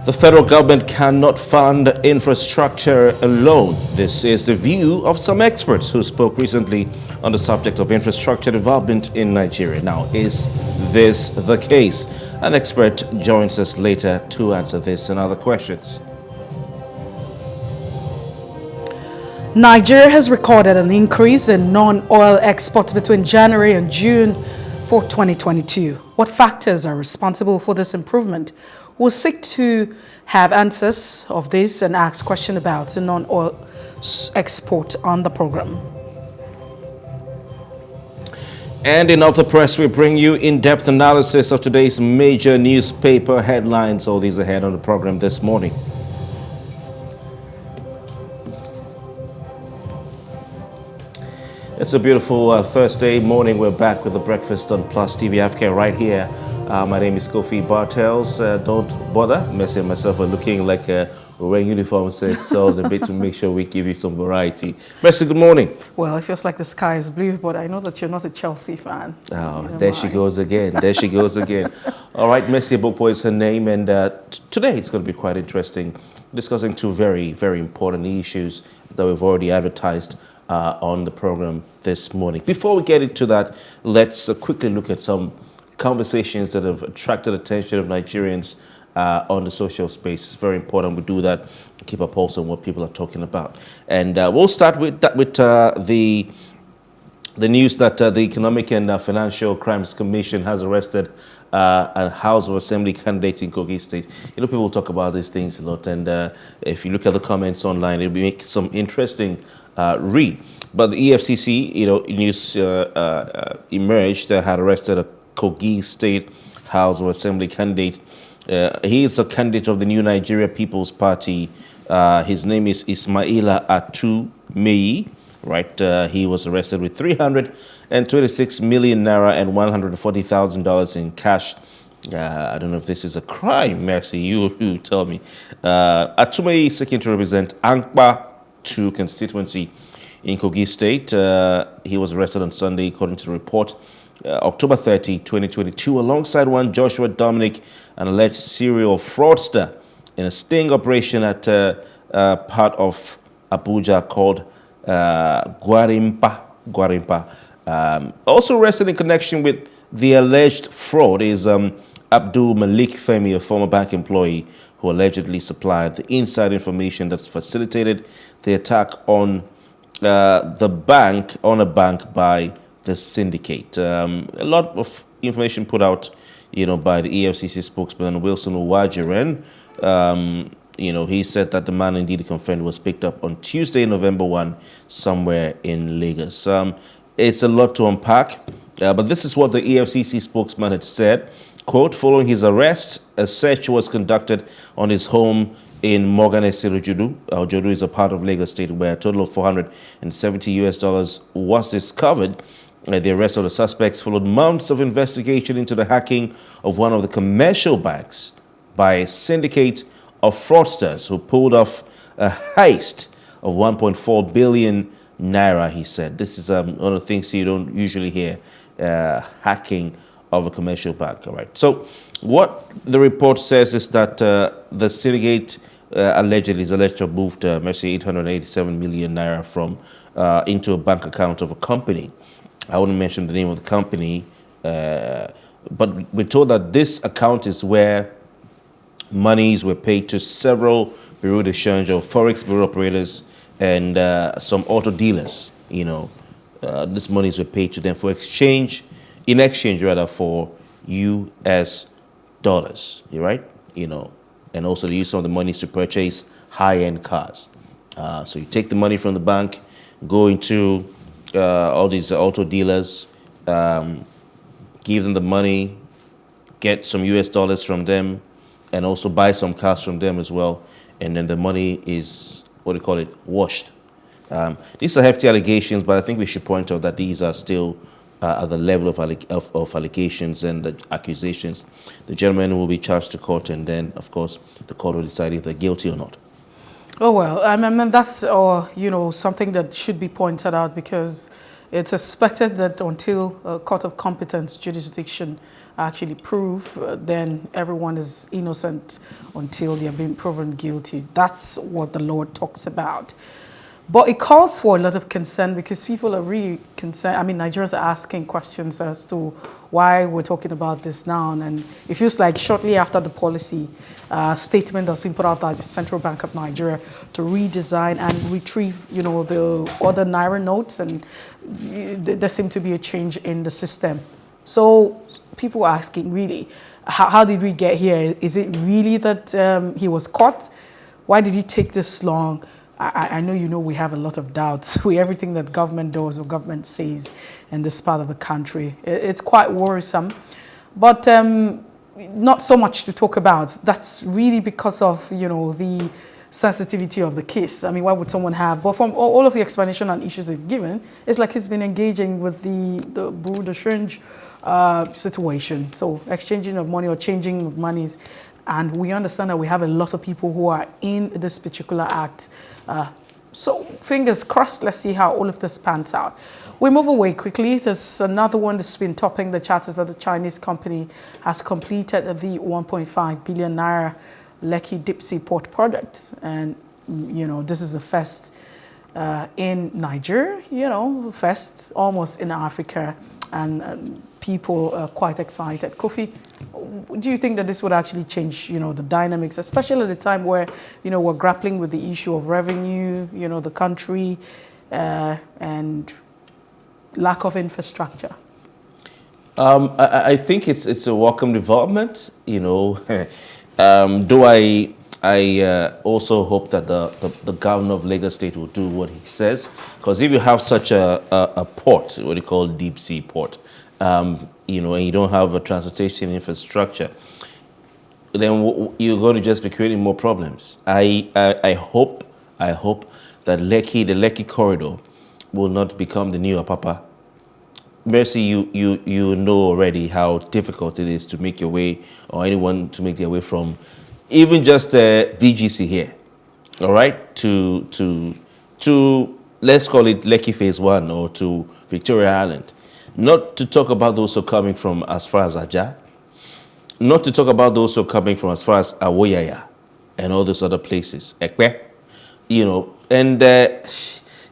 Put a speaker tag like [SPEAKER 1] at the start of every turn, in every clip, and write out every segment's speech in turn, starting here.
[SPEAKER 1] The federal government cannot fund infrastructure alone. This is the view of some experts who spoke recently on the subject of infrastructure development in Nigeria. Now, is this the case? An expert joins us later to answer this and other questions.
[SPEAKER 2] Nigeria has recorded an increase in non-oil exports between January and June for 2022. What factors are responsible for this improvement? We'll seek to have answers of this and ask questions about the non-oil export on the program.
[SPEAKER 1] And in Other Press, we bring you in-depth analysis of today's major newspaper headlines. All these ahead on the program this morning. It's a beautiful Thursday morning. We're back with the breakfast on PlusTvAfrica right here. My name is Kofi Bartels. Don't bother. Messi and myself are looking like we're wearing uniforms, so the bit to make sure we give you some variety. Messi, good morning.
[SPEAKER 2] Well, it feels like the sky is blue, but I know that you're not a Chelsea fan.
[SPEAKER 1] Oh, there she goes again. There she goes again. All right, Messi Bokpo is her name, and today it's going to be quite interesting, discussing two very, very important issues that we've already advertised on the program this morning. Before we get into that, let's quickly look at some conversations that have attracted attention of Nigerians on the social space. It's very important we do that, keep a pulse on what people are talking about. And we'll start with that, with the news that the Economic and Financial Crimes Commission has arrested a House of Assembly candidate in Kogi State. You know, people talk about these things a lot, and if you look at the comments online, it'll make some interesting read. But the EFCC, news emerged that had arrested a Kogi State House of Assembly candidate. He is a candidate of the New Nigeria People's Party. His name is Ismaila Atu Meyi. Right, he was arrested with 326 million naira and $140,000 in cash. I don't know if this is a crime, Mercy. You tell me. Atu Meyi is seeking to represent Ankpa 2 constituency in Kogi State. He was arrested on Sunday, according to the report. October 30, 2022, alongside one Joshua Dominic, an alleged serial fraudster, in a sting operation at part of Abuja called Gwarimpa. Also arrested in connection with the alleged fraud is Abdul Malik Femi, a former bank employee who allegedly supplied the inside information that's facilitated the attack on a bank by the syndicate. A lot of information put out, by the EFCC spokesman Wilson Uwajiren. He said that the man indeed confirmed was picked up on Tuesday, November 1, somewhere in Lagos. It's a lot to unpack, but this is what the EFCC spokesman had said. Quote, following his arrest, a search was conducted on his home in Moganese Ojodu. Ojodu is a part of Lagos State where a total of $470 was discovered. The arrest of the suspects followed months of investigation into the hacking of one of the commercial banks by a syndicate of fraudsters who pulled off a heist of 1.4 billion naira, he said. This is one of the things you don't usually hear, hacking of a commercial bank. All right. So what the report says is that the syndicate allegedly is alleged to have moved 887 million naira from into a bank account of a company. I wouldn't mention the name of the company, but we're told that this account is where monies were paid to several bureau de change or forex bureau operators and some auto dealers. These monies were paid to them for exchange for US dollars. You right? And also they use some of the monies to purchase high-end cars. So you take the money from the bank, go into all these auto dealers, give them the money, get some US dollars from them, and also buy some cars from them as well. And then the money is, washed. These are hefty allegations, but I think we should point out that these are still at the level of allegations and the accusations. The gentleman will be charged to court, and then, of course, the court will decide if they're guilty or not.
[SPEAKER 2] Oh, well, I mean, that's, something that should be pointed out, because it's expected that until a court of competence jurisdiction actually prove, then everyone is innocent until they are being proven guilty. That's what the Lord talks about. But it calls for a lot of concern because people are really concerned. I mean, Nigerians are asking questions as to why we're talking about this now. And it feels like shortly after the policy statement that's been put out by the Central Bank of Nigeria to redesign and retrieve, the other Naira notes, and there seemed to be a change in the system. So people are asking, really, how did we get here? Is it really that he was caught? Why did it take this long? I know we have a lot of doubts with everything that government does or government says in this part of the country. It's quite worrisome, but not so much to talk about. That's really because of, the sensitivity of the case. I mean, why would someone have? But from all of the explanation and issues they've given, it's like he's been engaging with the Bureau de change situation. So exchanging of money or changing of monies. And we understand that we have a lot of people who are in this particular act. So fingers crossed, let's see how all of this pans out. We move away quickly. There's another one that's been topping the charts that the Chinese company has completed the 1.5 billion naira Lekki deep sea port project. And, this is the first in Nigeria, first almost in Africa. And people are quite excited. Kofi, do you think that this would actually change, the dynamics, especially at a time where, we're grappling with the issue of revenue, the country, and lack of infrastructure?
[SPEAKER 1] I think it's a welcome development, Though I also hope that the governor of Lagos State will do what he says, because if you have such a port, what you call deep sea port, and you don't have a transportation infrastructure, then you're going to just be creating more problems. I hope that the Lekki corridor will not become the new Apapa. Mercy, you know already how difficult it is to make your way, or anyone to make their way from even just VGC here, all right, to let's call it Lekki Phase 1 or to Victoria Island. Not to talk about those who are coming from as far as Aja, not to talk about those who are coming from as far as Awoyaya and all those other places, Ekpe, and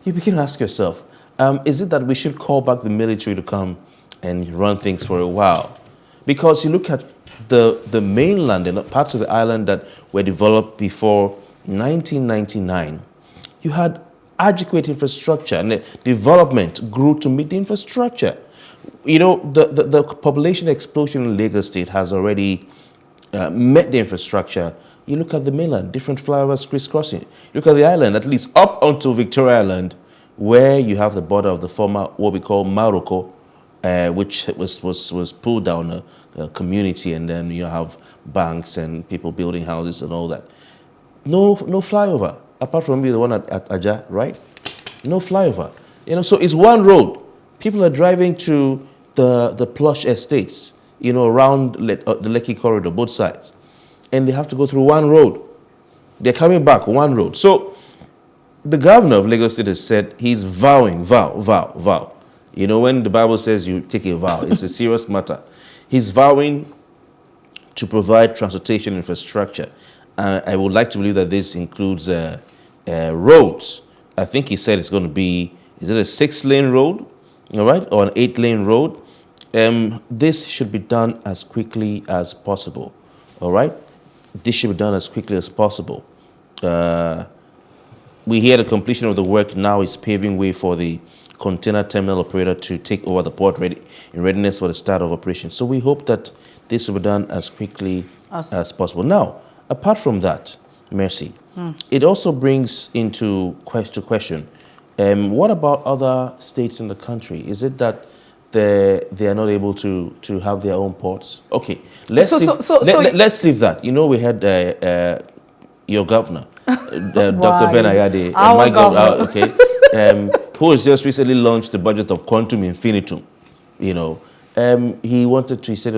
[SPEAKER 1] you begin to ask yourself, is it that we should call back the military to come and run things for a while? Because you look at the mainland and parts of the island that were developed before 1999, you had adequate infrastructure, and the development grew to meet the infrastructure. The population explosion in Lagos State has already met the infrastructure. You look at the mainland, different flyovers crisscrossing. Look at the island, at least up until Victoria Island, where you have the border of the former, what we call Maroko, which was pulled down a community, and then you have banks and people building houses and all that. No flyover, apart from the one at Aja, right? No flyover. So it's one road. People are driving to the plush estates, around the Lekki corridor, both sides. And they have to go through one road. They're coming back, one road. So the governor of Lagos State has said he's vowing, vow. When the Bible says you take a vow, it's a serious matter. He's vowing to provide transportation infrastructure. I would like to believe that this includes roads. I think he said it's going to be, is it a 6-lane road, all right, or an 8-lane road? This should be done as quickly as possible, all right? This should be done as quickly as possible. We hear the completion of the work now is paving way for the container terminal operator to take over the port in readiness for the start of operation. So we hope that this will be done as quickly as possible. Now, apart from that, Mercy, it also brings into question, what about other states in the country? Is it that they are not able to have their own ports? Okay, let's leave that. We had your governor, Dr. Ben Ayade, my governor, who has just recently launched the budget of Quantum Infinitum. He said he was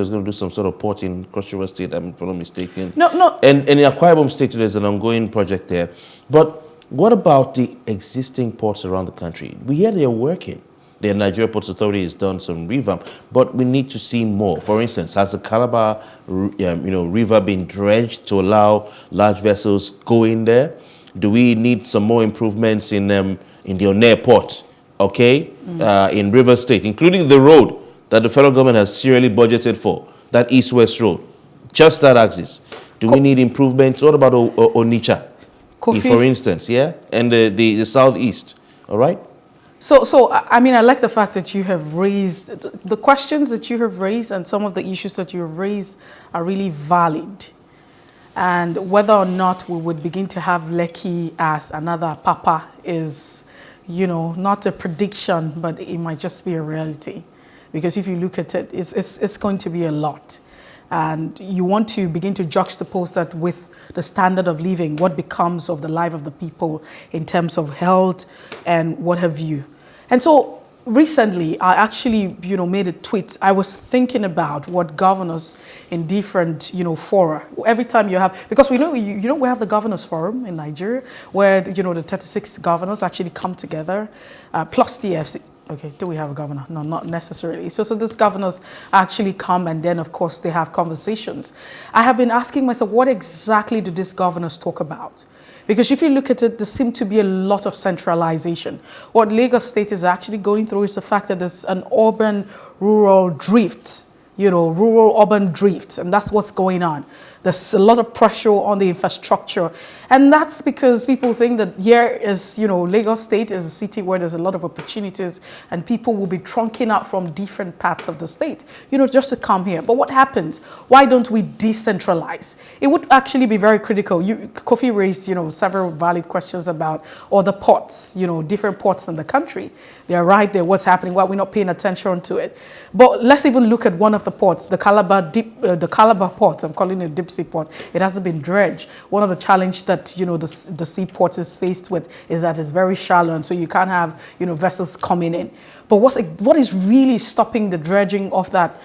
[SPEAKER 1] going to do some sort of port in Cross River State, if I'm not mistaken. No. And in Akwa Ibom State, there's an ongoing project there. But what about the existing ports around the country? We hear they're working. The Nigeria Ports Authority has done some revamp, but we need to see more. For instance, has the Calabar, river been dredged to allow large vessels go in there? Do we need some more improvements in the Onne port, okay, in River State, including the road that the federal government has seriously budgeted for, that east-west road, just that axis? Do we need improvements? What about Onitsha, for instance, yeah, and the southeast, all right?
[SPEAKER 2] So I mean, I like the fact that you have raised the questions that you have raised, and some of the issues that you have raised are really valid. And whether or not we would begin to have Lekki as another Papa is, not a prediction, but it might just be a reality. Because if you look at it, it's going to be a lot. And you want to begin to juxtapose that with the standard of living, what becomes of the life of the people in terms of health and what have you. And so recently, I actually, made a tweet. I was thinking about what governors in different, fora. Every time you have, because we know, we have the Governors Forum in Nigeria, where, the 36 governors actually come together, plus the EFCC. Okay, do we have a governor? No, not necessarily. So these governors actually come, and then, of course, they have conversations. I have been asking myself, what exactly do these governors talk about? Because if you look at it, there seems to be a lot of centralization. What Lagos State is actually going through is the fact that there's an urban-rural drift, rural-urban drift, and that's what's going on. There's a lot of pressure on the infrastructure. And that's because people think that here is, Lagos State is a city where there's a lot of opportunities and people will be trunking out from different parts of the state, just to come here. But what happens? Why don't we decentralize? It would actually be very critical. Kofi raised, several valid questions about other ports, different ports in the country. They're right there. What's happening? Why are we not paying attention to it? But let's even look at one of the ports, the Calabar port. I'm calling it deep sea port. It hasn't been dredged. One of the challenges that the seaport is faced with is that it's very shallow, and so you can't have vessels coming in. But what is really stopping the dredging of that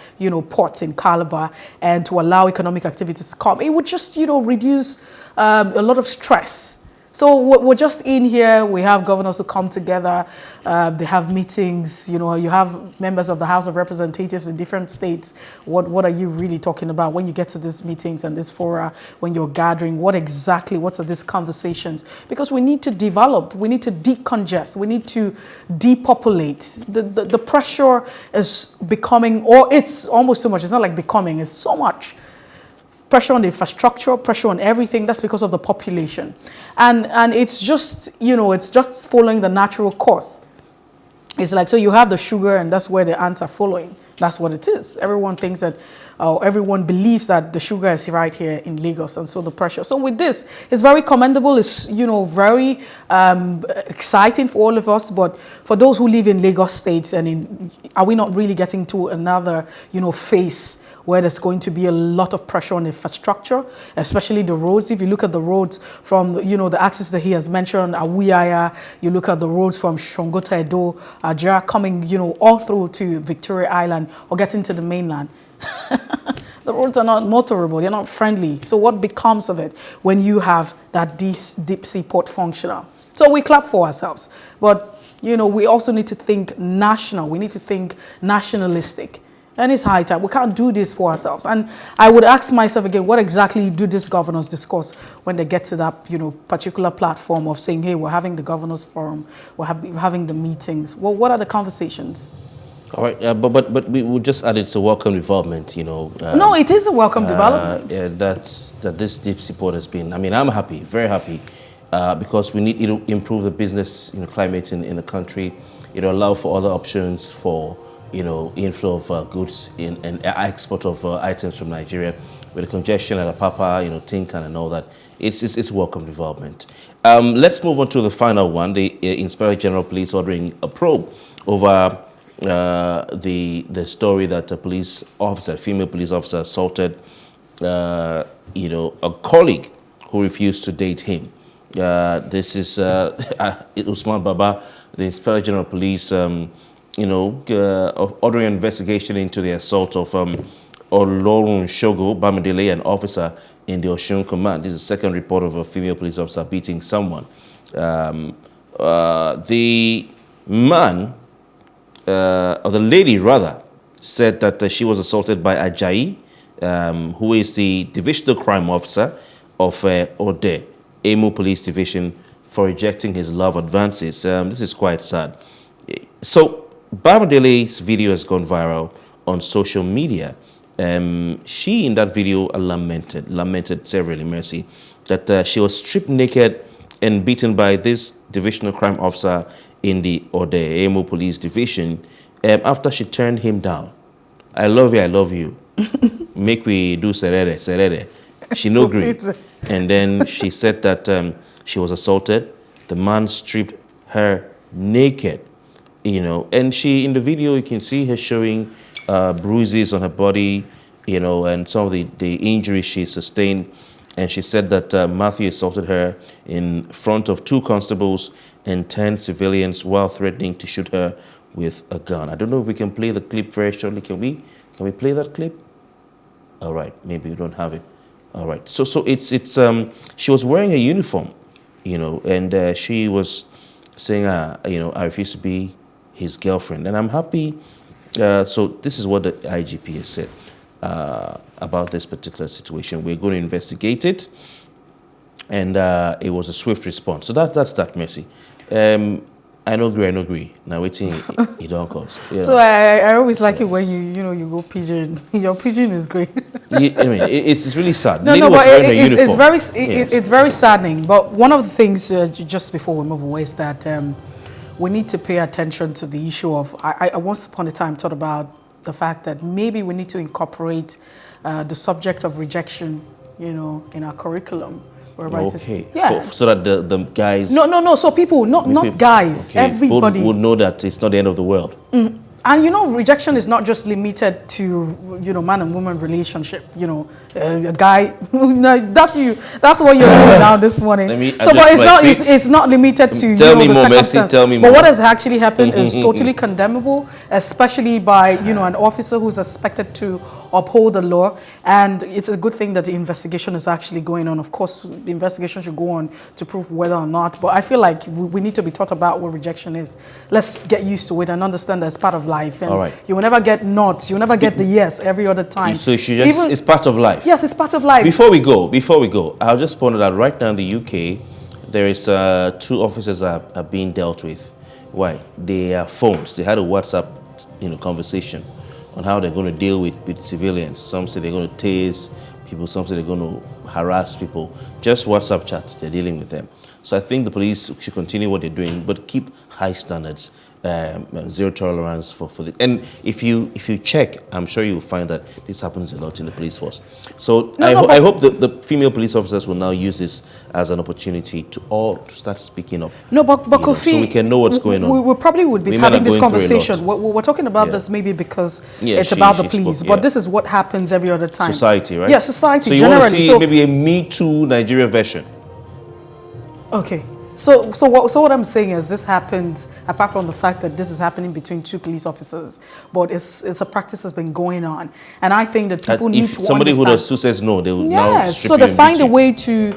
[SPEAKER 2] port in Calabar and to allow economic activities to come? It would just reduce a lot of stress. So we're just in here. We have governors who come together. They have meetings. You have members of the House of Representatives in different states. What are you really talking about when you get to these meetings and this fora, when you're gathering? What are these conversations? Because we need to develop. We need to decongest. We need to depopulate. The pressure is becoming, or it's almost so much. It's not like becoming. It's so much. Pressure on the infrastructure, pressure on everything. That's because of the population. And it's just, it's just following the natural course. It's like, so you have the sugar and that's where the ants are following. That's what it is. Everyone thinks that, everyone believes that the sugar is right here in Lagos, and so the pressure. So with this, it's very commendable. It's, very exciting for all of us. But for those who live in Lagos State, are we not really getting to another, phase where there's going to be a lot of pressure on infrastructure, especially the roads? If you look at the roads from, the axis that he has mentioned, Awuyaya, you look at the roads from Shongota Edo, Ajah, coming, all through to Victoria Island or getting to the mainland. The roads are not motorable, they're not friendly. So what becomes of it when you have that deep sea port functional? So we clap for ourselves. But, we also need to think national. We need to think nationalistic. And it's high time. We can't do this for ourselves. And I would ask myself again, what exactly do these governors discuss when they get to that, particular platform of saying, hey, we're having the governors forum, we're having the meetings. Well, what are the conversations?
[SPEAKER 1] All right, but we will just add it's a welcome development,
[SPEAKER 2] no, it is a welcome development.
[SPEAKER 1] Yeah, that this deep sea port has been. I'm happy, very happy, because we need to improve the business, climate in the country. It'll allow for other options for, inflow of goods and export of items from Nigeria. With the congestion at Apapa, Tinkan and all that, it's welcome development. Let's move on to the final one. The Inspector General of Police ordering a probe over the story that a female police officer assaulted, a colleague who refused to date him. This is Usman Baba, the Inspector General of Police, ordering an investigation into the assault of Olorun Shogo Bamidele, an officer in the Osun Command. This is the second report of a female police officer beating someone. The man or the lady rather, said that she was assaulted by Ajayi, who is the divisional crime officer of Ode, Emo Police Division, for rejecting his love advances. This is quite sad. So, Bamidele's video has gone viral on social media. She, in that video, lamented severely, Mercy, that she was stripped naked and beaten by this divisional crime officer in the Ode, Emo Police Division, after she turned him down. I love you. Make we do serere. She no agree. And then she said that she was assaulted. The man stripped her naked, and she, in the video, you can see her showing bruises on her body, and some of the injuries she sustained. And she said that Matthew assaulted her in front of 2 constables and 10 civilians while threatening to shoot her with a gun. I don't know if we can play the clip very shortly. Can we play that clip? All right, maybe we don't have it. All right. So it's she was wearing a uniform, and she was saying, I refuse to be his girlfriend, and I'm happy. So this is what the IGP has said about this particular situation. We're going to investigate it, and it was a swift response. So that's that, Mercy. I don't agree. Now waiting, you don't cause.
[SPEAKER 2] So I always like it when you go pigeon. Your pigeon is great.
[SPEAKER 1] It's really sad.
[SPEAKER 2] No, but it's very saddening. But one of the things just before we move away is that we need to pay attention to the issue of. I once upon a time thought about the fact that maybe we need to incorporate the subject of rejection, in our curriculum.
[SPEAKER 1] Okay.
[SPEAKER 2] Yeah.
[SPEAKER 1] So that the guys.
[SPEAKER 2] No. So people, not guys. Okay. Everybody
[SPEAKER 1] would know that it's not the end of the world.
[SPEAKER 2] Mm. And rejection is not just limited to man and woman relationship. A guy. That's you. That's what you're doing now this morning. But it's not limited to
[SPEAKER 1] tell me
[SPEAKER 2] the
[SPEAKER 1] more,
[SPEAKER 2] circumstance.
[SPEAKER 1] Messi, tell me more.
[SPEAKER 2] But what has actually happened is totally condemnable, especially by an officer who's expected to uphold the law. And it's a good thing that the investigation is actually going on. Of course, the investigation should go on to prove whether or not. But I feel like we need to be taught about what rejection is. Let's get used to it and understand that it's part of life. And
[SPEAKER 1] all right.
[SPEAKER 2] You will never get nods. You will never get the yes every other time.
[SPEAKER 1] So it's part of life.
[SPEAKER 2] Yes, it's part of life.
[SPEAKER 1] Before we go, I'll just point out that right now in the UK, there is 2 officers are being dealt with. Why? Their phones. They had a WhatsApp, conversation on how they're going to deal with civilians. Some say they're going to tase people. Some say they're going to harass people. Just WhatsApp chats. They're dealing with them. So I think the police should continue what they're doing, but keep high standards. Zero tolerance for the, and if you check, I'm sure you'll find that this happens a lot in the police force. So I hope the female police officers will now use this as an opportunity to start speaking up.
[SPEAKER 2] No, but Kofi,
[SPEAKER 1] so we can know what's going on.
[SPEAKER 2] We probably would be having this conversation. We're talking about this maybe because it's about the police, but this is what happens every other time.
[SPEAKER 1] Society, right?
[SPEAKER 2] Yeah, society.
[SPEAKER 1] So you
[SPEAKER 2] generally.
[SPEAKER 1] want to see maybe a Me Too Nigeria version?
[SPEAKER 2] Okay. So what I'm saying is this happens, apart from the fact that this is happening between 2 police officers, but it's a practice that's been going on. And I think that people need to understand. If somebody who says no, they will now strip you. So they find a way to,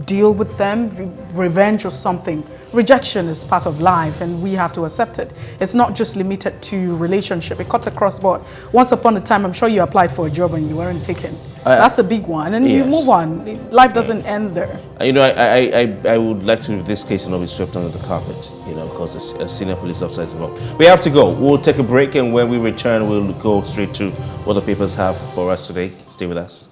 [SPEAKER 2] deal with them, revenge or something. Rejection is part of life and we have to accept it. It's not just limited to relationship. It cuts across board. Once upon a time, I'm sure you applied for a job and you weren't taken. That's a big one. And you move on. Life doesn't end there.
[SPEAKER 1] I would like to, this case, not be swept under the carpet, because a senior police officer is involved. We have to go. We'll take a break, and when we return, we'll go straight to what the papers have for us today. Stay with us.